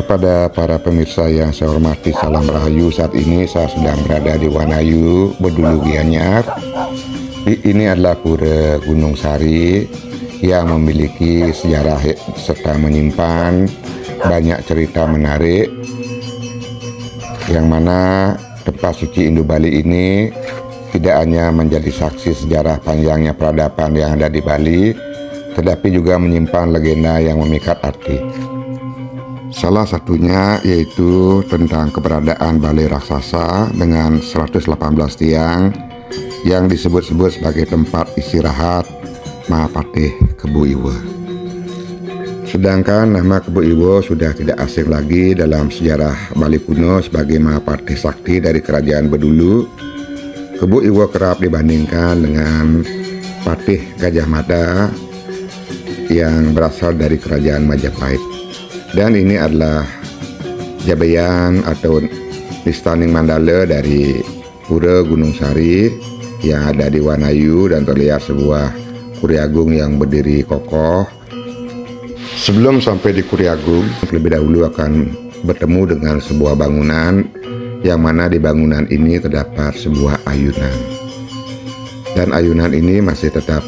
Kepada para pemirsa yang saya hormati, salam rahayu. Saat ini saya sedang berada di Wanayu, Bedulu Gianyar. Ini adalah Pura Gunung Sari yang memiliki sejarah serta menyimpan banyak cerita menarik, yang mana tempat suci Indu Bali ini tidak hanya menjadi saksi sejarah panjangnya peradaban yang ada di Bali, tetapi juga menyimpan legenda yang memikat arti. Salah satunya yaitu tentang keberadaan balai raksasa dengan 118 tiang yang disebut-sebut sebagai tempat istirahat Mahapatih Kebu Iwo. Sedangkan nama Kebu Iwo sudah tidak asing lagi dalam sejarah Bali kuno sebagai Mahapatih Sakti dari Kerajaan Bedulu. Kebu Iwo kerap dibandingkan dengan Patih Gajah Mada yang berasal dari Kerajaan Majapahit. Dan ini adalah Jabayan atau Nistaning Mandala dari Pura Gunung Sari yang ada di Wanayu, dan terlihat sebuah Kuriagung yang berdiri kokoh. Sebelum sampai di Kuriagung, lebih dahulu akan bertemu dengan sebuah bangunan yang mana di bangunan ini terdapat sebuah ayunan. Dan ayunan ini masih tetap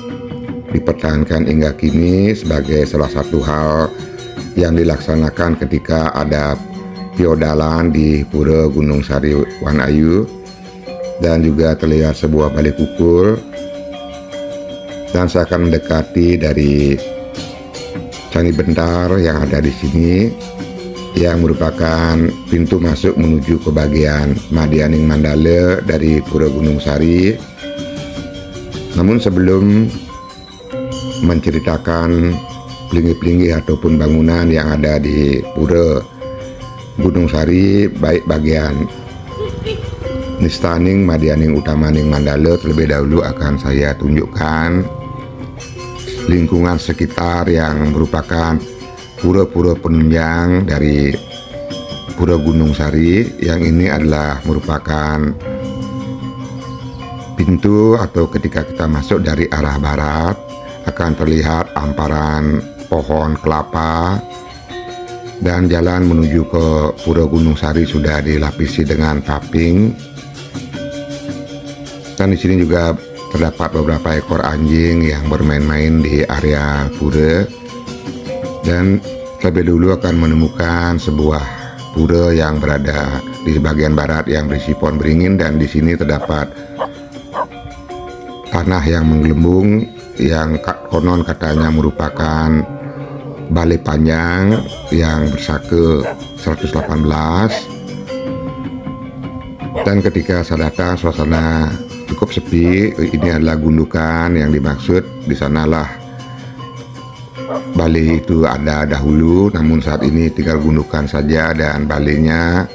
dipertahankan hingga kini sebagai salah satu hal yang dilaksanakan ketika ada piodalan di Pura Gunung Sari Wanayu. Dan juga terlihat sebuah balai kukul, dan saya akan mendekati dari Candi Bentar yang ada di sini, yang merupakan pintu masuk menuju ke bagian Madianing Mandala dari Pura Gunung Sari. Namun sebelum menceritakan pelinggih-pelinggih ataupun bangunan yang ada di Pura Gunung Sari, baik bagian Nistaning, Madianing, Utamaning Mandala, terlebih dahulu akan saya tunjukkan lingkungan sekitar yang merupakan pura-pura penunjang dari Pura Gunung Sari. Yang ini adalah merupakan pintu, atau ketika kita masuk dari arah barat akan terlihat hamparan pohon kelapa, dan jalan menuju ke Pura Gunung Sari sudah dilapisi dengan taping. Dan di sini juga terdapat beberapa ekor anjing yang bermain-main di area pura. Dan terlebih dulu akan menemukan sebuah pura yang berada di bagian barat yang berisi pohon beringin, dan di sini terdapat tanah yang menggelembung yang konon katanya merupakan balai panjang yang bersake 118. Dan ketika saya datang, suasana cukup sepi. Ini adalah gundukan yang dimaksud. Di sanalah balai itu ada dahulu, namun saat ini tinggal gundukan saja, dan balainya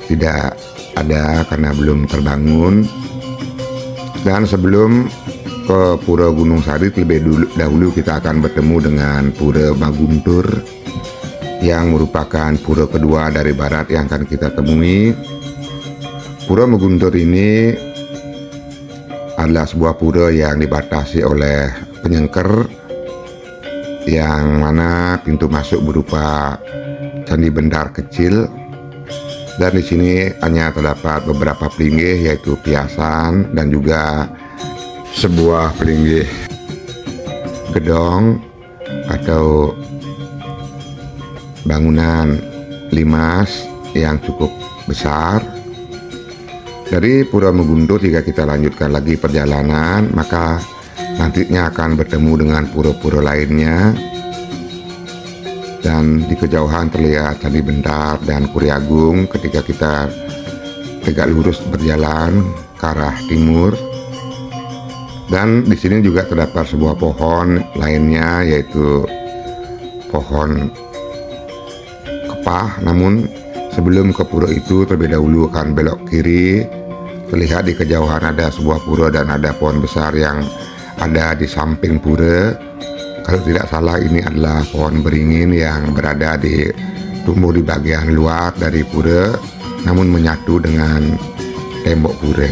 tidak ada karena belum terbangun. Dan sebelum ke Pura Gunung Sari, terlebih dahulu kita akan bertemu dengan Pura Maguntur yang merupakan pura kedua dari barat yang akan kita temui. Pura Maguntur ini adalah sebuah pura yang dibatasi oleh penyengker, yang mana pintu masuk berupa candi bendar kecil. Dan di sini hanya terdapat beberapa pelinggih, yaitu piasan dan juga sebuah pelinggih gedong atau bangunan limas yang cukup besar. Dari Pura Maguntur, jika kita lanjutkan lagi perjalanan, maka nantinya akan bertemu dengan pura-pura lainnya. Dan di kejauhan terlihat Candi Bentar dan Kuriagung ketika kita tegak lurus berjalan ke arah timur. Dan di sini juga terdapat sebuah pohon lainnya, yaitu pohon kepah. Namun sebelum ke pura itu, terlebih dahulu akan belok kiri. Terlihat di kejauhan ada sebuah pura dan ada pohon besar yang ada di samping pura. Kalau tidak salah, ini adalah pohon beringin yang berada tumbuh di bagian luar dari pura, namun menyatu dengan tembok pura.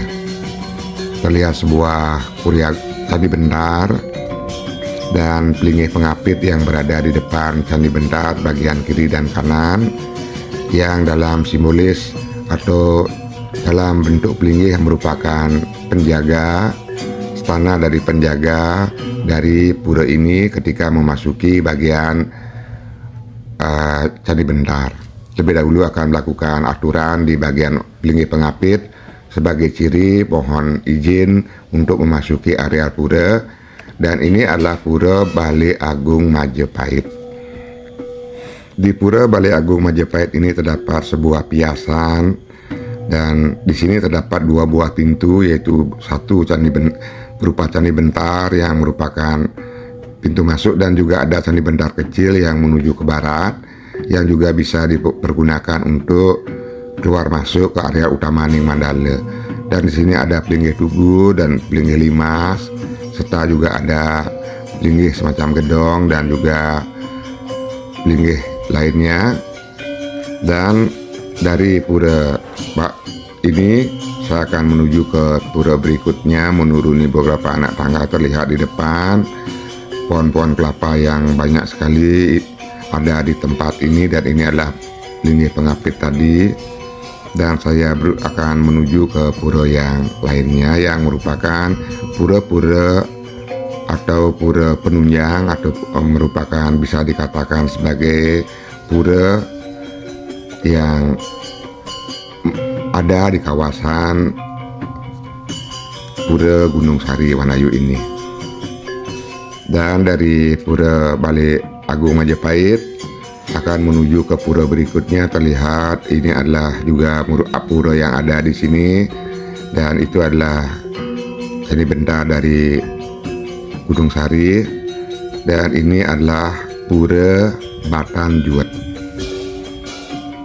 Terlihat sebuah Candi Bentar dan pelinggih pengapit yang berada di depan Candi Bentar bagian kiri dan kanan, yang dalam simbolis atau dalam bentuk pelinggih merupakan penjaga, stana dari penjaga dari pura ini ketika memasuki bagian Candi Bentar. Lebih dahulu akan melakukan aturan di bagian pelinggih pengapit sebagai ciri pohon izin untuk memasuki area pura, dan ini adalah Pura Balai Agung Majapahit. Di Pura Balai Agung Majapahit ini terdapat sebuah piasan, dan di sini terdapat 2 buah pintu, yaitu satu berupa Candi Bentar yang merupakan pintu masuk, dan juga ada Candi Bentar kecil yang menuju ke barat yang juga bisa dipergunakan untuk keluar masuk ke area utama Ning Mandala. Dan di sini ada pelinggih tugu dan pelinggih limas, serta juga ada pelinggih semacam gedong dan juga pelinggih lainnya. Dan dari pura ini saya akan menuju ke pura berikutnya, menuruni beberapa anak tangga terlihat di depan. Pohon-pohon kelapa yang banyak sekali ada di tempat ini, dan ini adalah pelinggih pengapit tadi. Dan saya akan menuju ke pura yang lainnya yang merupakan pura-pura atau pura penunjang, atau merupakan bisa dikatakan sebagai pura yang ada di kawasan Pura Gunung Sari Wanayu ini. Dan dari Pura Balai Agung Majapahit akan menuju ke pura berikutnya. Terlihat ini adalah juga pura yang ada di sini, dan itu adalah Candi Bentar dari Gunung Sari, dan ini adalah Pura Batan Juwet.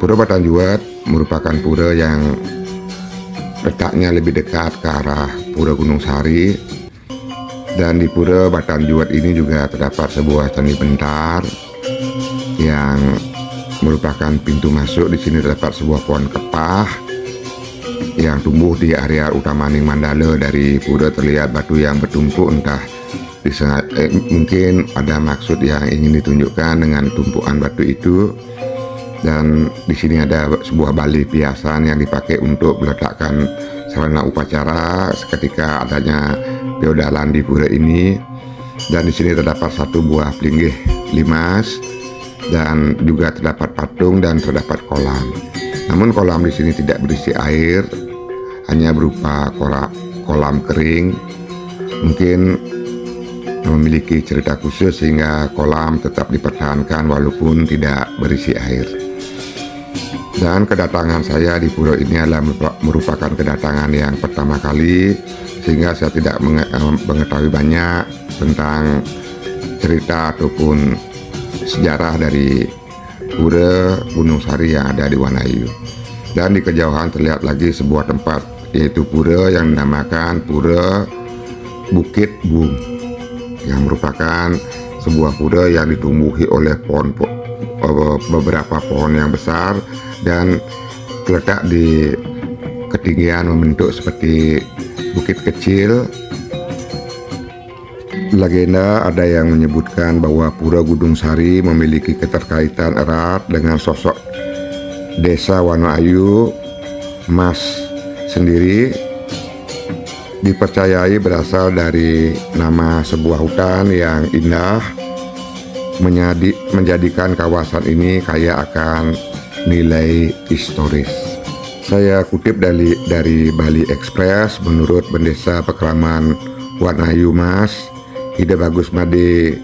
Pura Batan Juwet merupakan pura yang letaknya lebih dekat ke arah Pura Gunung Sari, dan di Pura Batan Juwet ini juga terdapat sebuah Candi Bentar yang merupakan pintu masuk. Di sini terdapat sebuah pohon kepah yang tumbuh di area utama Ning Mandala. Dari pura terlihat batu yang bertumpuk, entah mungkin ada maksud yang ingin ditunjukkan dengan tumpukan batu itu. Dan di sini ada sebuah balai piasan yang dipakai untuk meletakkan sarana upacara seketika adanya feodalan di pura ini. Dan di sini terdapat satu buah pelinggih limas, dan juga terdapat patung dan terdapat kolam. Namun kolam di sini tidak berisi air, hanya berupa kolam kering. Mungkin memiliki cerita khusus sehingga kolam tetap dipertahankan walaupun tidak berisi air. Dan kedatangan saya di pura ini adalah merupakan kedatangan yang pertama kali, sehingga saya tidak mengetahui banyak tentang cerita ataupun sejarah dari Pura Gunung Sari yang ada di Wanayu. Dan di kejauhan terlihat lagi sebuah tempat, yaitu pura yang dinamakan Pura Bukit Bung, yang merupakan sebuah pura yang ditumbuhi oleh beberapa pohon yang besar dan terletak di ketinggian membentuk seperti bukit kecil. Legenda ada yang menyebutkan bahwa Pura Gunung Sari memiliki keterkaitan erat dengan sosok Desa Wanayu. Mas sendiri dipercayai berasal dari nama sebuah hutan yang indah, menjadikan kawasan ini kaya akan nilai historis. Saya kutip dari Bali Express. Menurut Bendesa Pekraman Wanayu Mas Ide Bagus Made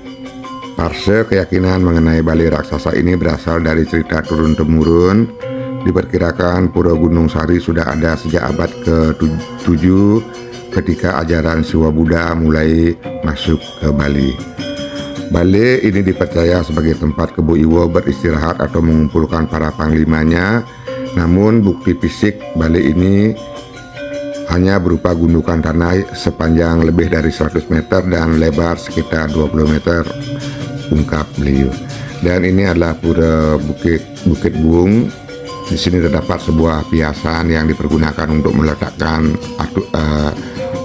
Parse, keyakinan mengenai Balai raksasa ini berasal dari cerita turun-temurun. Diperkirakan Pura Gunung Sari sudah ada sejak abad ke-7 ketika ajaran Siwa Buddha mulai masuk ke Bali. Balai ini dipercaya sebagai tempat Kebo Iwo beristirahat atau mengumpulkan para panglimanya. Namun bukti fisik balai ini hanya berupa gundukan tanah sepanjang lebih dari 100 meter dan lebar sekitar 20 meter, ungkap beliau. Dan ini adalah Pura Bukit Bung. Di sini terdapat sebuah piasan yang dipergunakan untuk meletakkan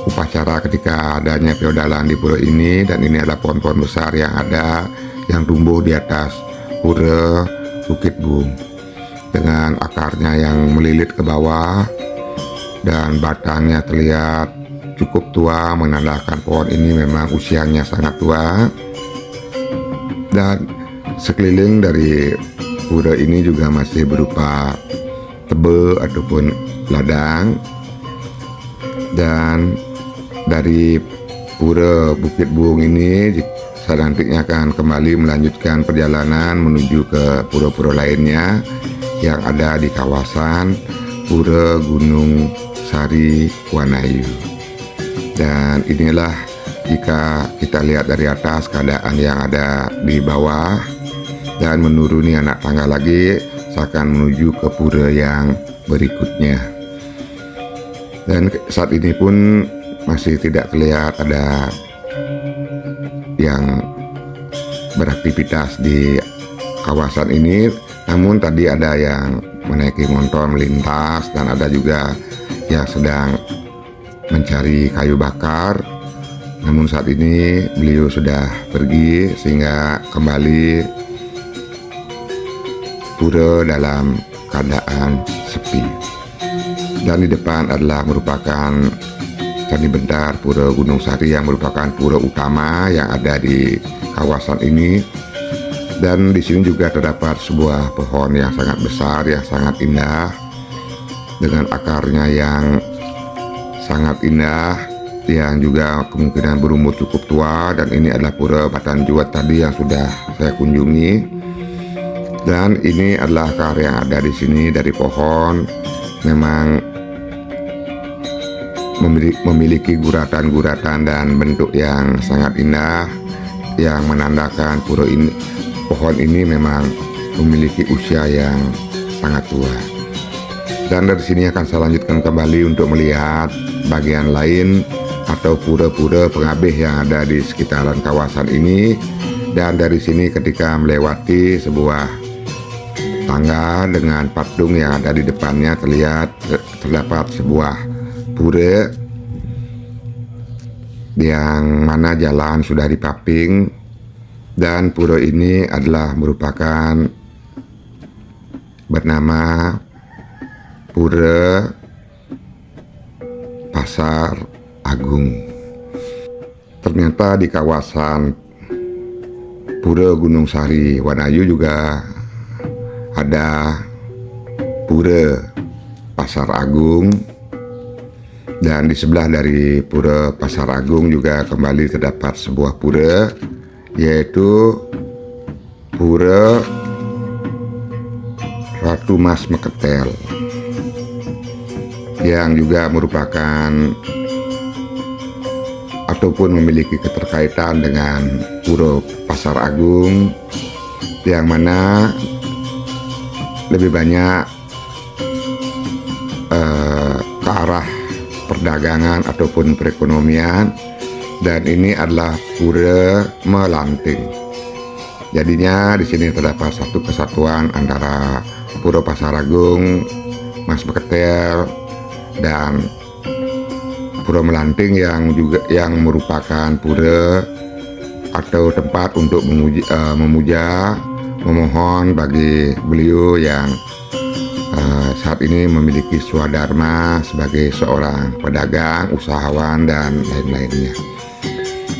upacara ketika adanya feodalan di pura ini. Dan ini adalah pohon-pohon besar yang ada yang tumbuh di atas pura Bukit Bung dengan akarnya yang melilit ke bawah dan batangnya terlihat cukup tua, menandakan pohon ini memang usianya sangat tua. Dan sekeliling dari pura ini juga masih berupa tebel ataupun ladang. Dan dari pura Bukit Bung ini saya nantinya akan kembali melanjutkan perjalanan menuju ke pura-pura lainnya yang ada di kawasan Pura Gunung Sari Wanayu. Dan inilah jika kita lihat dari atas keadaan yang ada di bawah, dan menuruni anak tangga lagi saya akan menuju ke pura yang berikutnya. Dan saat ini pun masih tidak terlihat ada yang beraktivitas di kawasan ini, namun tadi ada yang menaiki motor melintas dan ada juga yang sedang mencari kayu bakar. Namun saat ini beliau sudah pergi sehingga kembali pura dalam keadaan sepi. Dan di depan adalah merupakan Candi Bentar Pura Gunung Sari yang merupakan pura utama yang ada di kawasan ini. Dan di sini juga terdapat sebuah pohon yang sangat besar, yang sangat indah dengan akarnya yang sangat indah, yang juga kemungkinan berumur cukup tua. Dan ini adalah pura Batan Juat tadi yang sudah saya kunjungi. Dan ini adalah akar yang ada di sini dari pohon, memang memiliki guratan-guratan dan bentuk yang sangat indah yang menandakan pura ini, pohon ini memang memiliki usia yang sangat tua. Dan dari sini akan saya lanjutkan kembali untuk melihat bagian lain atau pura-pura pengabeh yang ada di sekitaran kawasan ini. Dan dari sini ketika melewati sebuah tangga dengan patung yang ada di depannya, terdapat sebuah pura yang mana jalan sudah dipaping. Dan pura ini adalah merupakan bernama Pura Pasar Agung. Ternyata di kawasan Pura Gunung Sari Wanayu juga ada Pura Pasar Agung. Dan di sebelah dari Pura Pasar Agung juga kembali terdapat sebuah pura, yaitu Pura Ratu Mas Meketel, yang juga merupakan ataupun memiliki keterkaitan dengan Pura Pasar Agung, yang mana lebih banyak ke arah perdagangan ataupun perekonomian. Dan ini adalah pura Melanting. Jadinya di sini terdapat satu kesatuan antara Pura Pasar Agung, Mas Meketel, dan Pura Melanting yang merupakan pura atau tempat untuk memuja, memohon bagi beliau yang saat ini memiliki swadharma sebagai seorang pedagang, usahawan, dan lain-lainnya.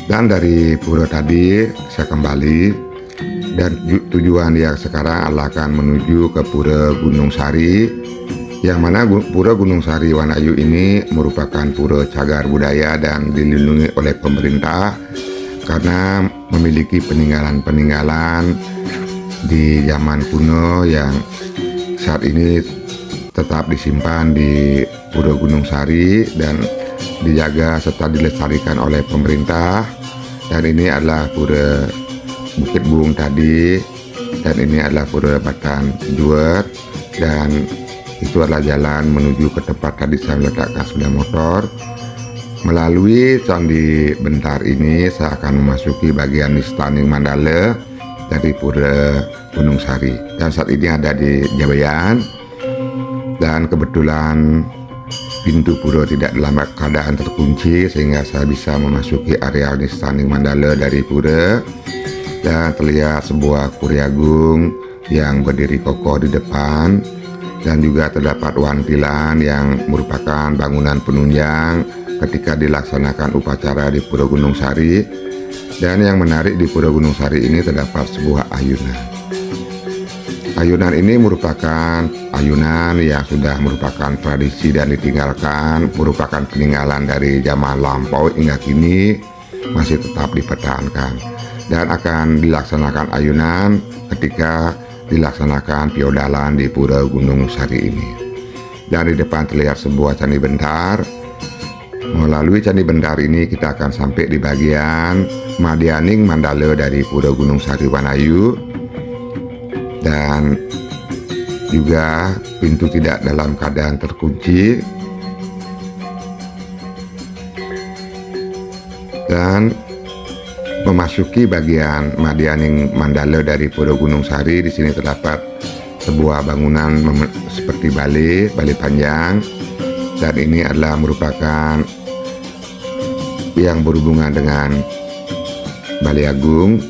Dan dari pura tadi saya kembali, dan tujuan yang sekarang adalah akan menuju ke Pura Gunung Sari, yang mana Pura Gunung Sari Wanayu ini merupakan pura cagar budaya dan dilindungi oleh pemerintah karena memiliki peninggalan-peninggalan di zaman kuno yang saat ini tetap disimpan di Pura Gunung Sari dan dijaga serta dilestarikan oleh pemerintah. Dan ini adalah Pura Bukit Bung tadi, dan ini adalah Pura Batan Juat, dan itu adalah jalan menuju ke tempat tadi saya meletakkan sepeda motor. Melalui Candi Bentar ini saya akan memasuki bagian Nistaning Mandala dari Pura Gunung Sari, dan saat ini ada di Jabayan. Dan kebetulan pintu pura tidak dalam keadaan terkunci sehingga saya bisa memasuki areal Nistaning Mandala dari pura. Dan terlihat sebuah Kuriagung yang berdiri kokoh di depan, dan juga terdapat wantilan yang merupakan bangunan penunjang ketika dilaksanakan upacara di Pura Gunung Sari. Dan yang menarik di Pura Gunung Sari ini terdapat sebuah ayunan. Ayunan ini merupakan ayunan yang sudah merupakan tradisi dan ditinggalkan, merupakan peninggalan dari zaman lampau hingga kini masih tetap dipertahankan. Dan akan dilaksanakan ayunan ketika dilaksanakan piodalan di Pura Gunung Sari ini. Dan di depan terlihat sebuah candi bentar. Melalui candi bentar ini kita akan sampai di bagian Madianing Mandala dari Pura Gunung Sari Wanayu. Dan juga pintu tidak dalam keadaan terkunci. Dan memasuki bagian Madianing Mandala dari Pura Gunung Sari, di sini terdapat sebuah bangunan seperti balai panjang, dan ini adalah merupakan yang berhubungan dengan Balai Agung,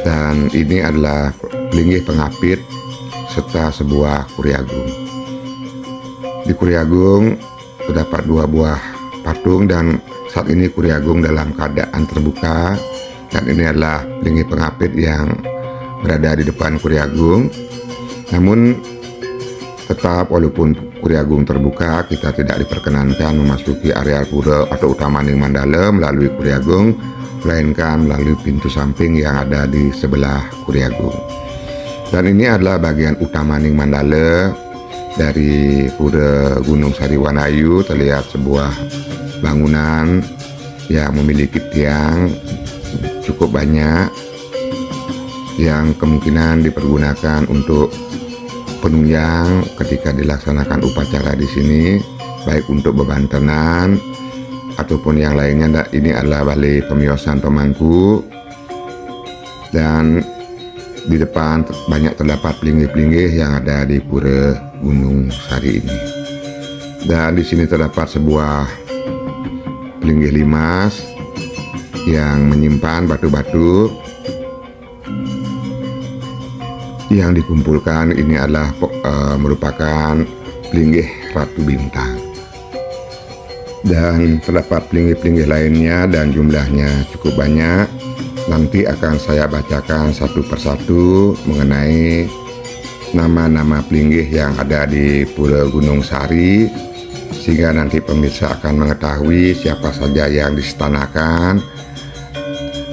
dan ini adalah linggih pengapit serta sebuah Kuriagung. Di Kuriagung terdapat 2 buah patung, dan saat ini Kuriagung dalam keadaan terbuka. Dan ini adalah linggih pengapit yang berada di depan Kuriagung. Namun tetap walaupun Kuriagung terbuka, kita tidak diperkenankan memasuki areal pura atau Utamaning Mandala melalui Kuriagung, melainkan melalui pintu samping yang ada di sebelah Kuriagung. Dan ini adalah bagian Utamaning Mandala dari Pura Gunung Sari Wanayu. Terlihat sebuah bangunan yang memiliki tiang cukup banyak yang kemungkinan dipergunakan untuk penunjang ketika dilaksanakan upacara di sini, baik untuk beban tenan ataupun yang lainnya. Ini adalah balai pemiosan pemangku, dan di depan banyak terdapat pelinggih-pelinggih yang ada di Pura Gunung Sari ini. Dan di sini terdapat sebuah pelinggih limas yang menyimpan batu-batu yang dikumpulkan. Ini adalah merupakan pelinggih Ratu Bintang. Dan terdapat pelinggih-pelinggih lainnya dan jumlahnya cukup banyak. Nanti akan saya bacakan satu persatu mengenai nama-nama pelinggih yang ada di Pura Gunung Sari, sehingga nanti pemirsa akan mengetahui siapa saja yang disestanakan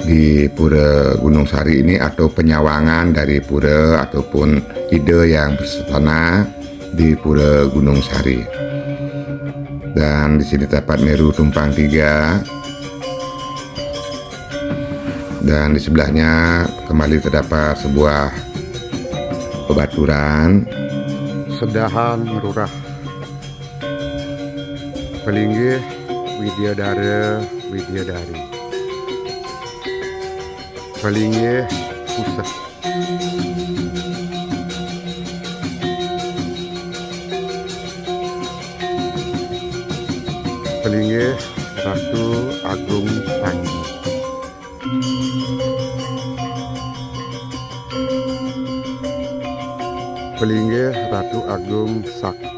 di Pura Gunung Sari ini, atau penyawangan dari pura ataupun ide yang bersestana di Pura Gunung Sari. Dan di sini terdapat Meru Tumpang 3, dan di sebelahnya kembali terdapat sebuah bebaturan Sedahan Merurah, pelinggih Widyadara Widyadari, pelinggih Pusat, pelinggih Ratu Agung Panji, pelinggih Ratu Agung Sakti,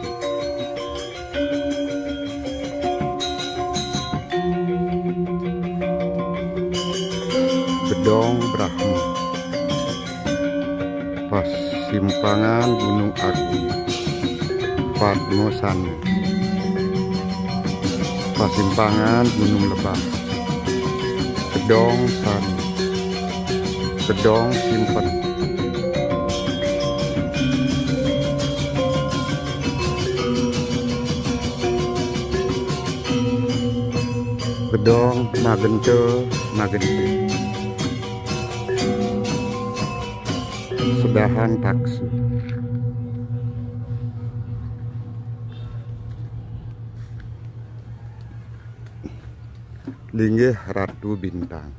Bedong Brahma, Pasimpangan Gunung Agung, Padmosana, Pasimpangan Gunung Lebah, Kedong Sari, Kedong Simpen, Kedong Magente Magente, Sedahan Taksi, linggih Ratu Bintang,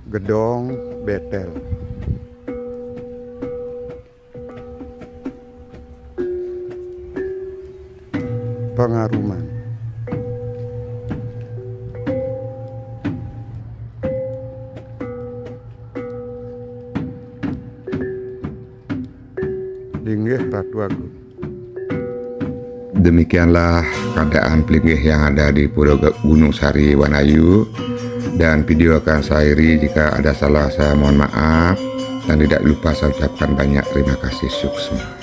Gedong Betel, Pengaruman. Linggih Ratu Agung. Demikianlah keadaan pelinggih yang ada di Pulau Gunung Sari, Wanayu. Dan video akan saya iri, jika ada salah saya mohon maaf. Dan tidak lupa saya ucapkan banyak terima kasih. Sukses.